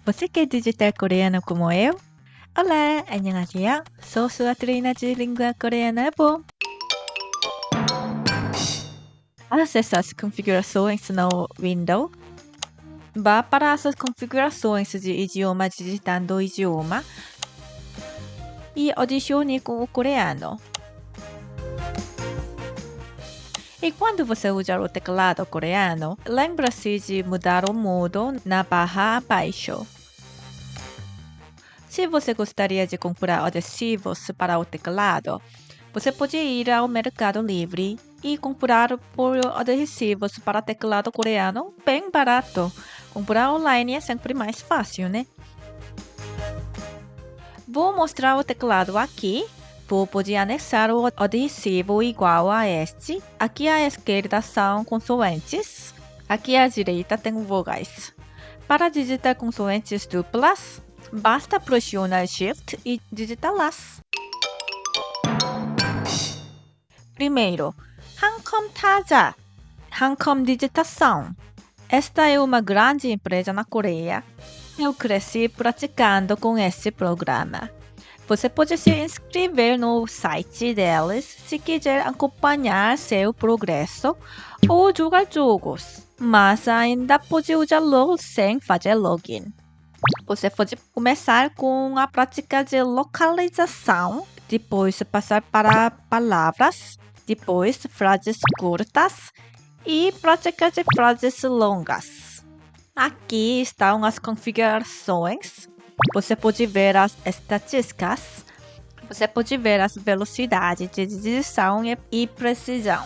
Você quer digitar coreano como eu? Olá, 안녕하세요. Sou sua treina de língua coreana, é bom? Acesse as configurações no Windows. Vá para as configurações de idioma digitando o idioma e adicione o coreano. E quando você usar o teclado coreano, lembre-se de mudar o modo na barra abaixo. Se você gostaria de comprar adesivos para o teclado, você pode ir ao Mercado Livre e comprar por adesivos para teclado coreano bem barato. Comprar online é sempre mais fácil, né? Vou mostrar o teclado aqui. Vou poder anexar o adesivo igual a este. Aqui à esquerda são consoantes. Aqui à direita tem vogais. Para digitar consoantes duplas, basta pressionar Shift e digitá-las. Primeiro, Hancom Taja, Hancom Digitação. Esta é uma grande empresa na Coreia. Eu cresci praticando com esse programa. Você pode se inscrever no site deles se quiser acompanhar seu progresso ou jogar jogos, mas ainda pode usá-lo sem fazer login. Você pode começar com a prática de localização, depois passar para palavras, depois frases curtas e prática de frases longas. Aqui estão as configurações. Você pode ver as estatísticas. Você pode ver as velocidades de digitação e precisão.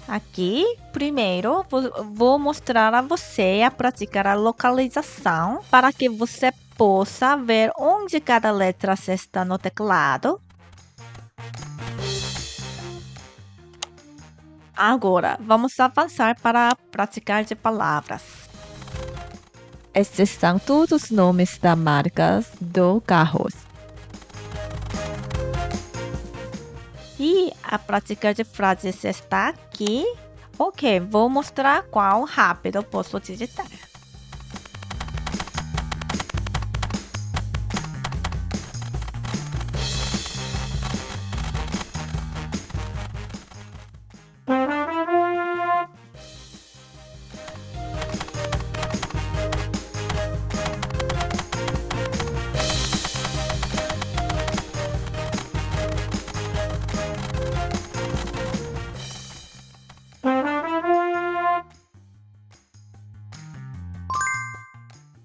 Aqui, primeiro, vou mostrar a você a praticar a localização para que você possa ver onde cada letra está no teclado. Agora, vamos avançar para a praticar de palavras. Estes são todos os nomes das marcas do carros. E a prática de frases está aqui. Ok, vou mostrar quão rápido posso digitar.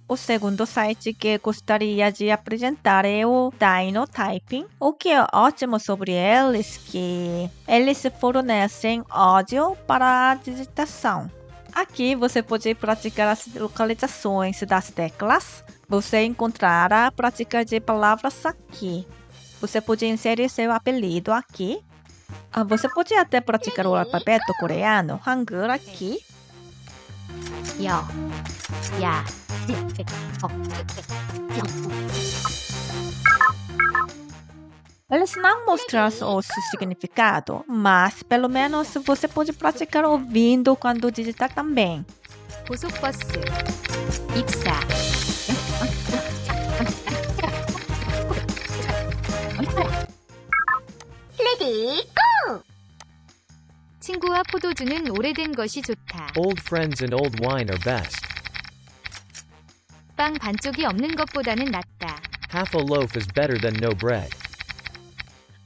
O segundo site que gostaria de apresentar é o Dino Typing. O que é ótimo sobre eles é que eles fornecem áudio para a digitação. Aqui você pode praticar as localizações das teclas. Você encontrará a prática de palavras aqui. Você pode inserir seu apelido aqui. Você pode até praticar o alfabeto coreano, Hangul aqui. 야, Eles não mostram o significado, mas pelo menos você pode praticar ouvindo quando digitar também. 고속버스, 입사, 레디 친구와 포도주는 오래된 것이 좋다. Old friends and old wine are best. 빵 반쪽이 없는 것보다는 낫다. Half a loaf is better than no bread.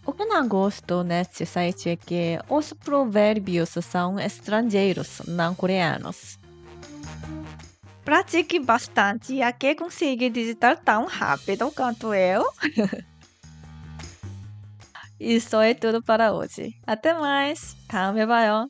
O que não gosto neste site é que os provérbios são estrangeiros, não coreanos. Pratique bastante até conseguir digitar tão rápido quanto eu. Isso é tudo para hoje. Até mais. 다음에 봐요.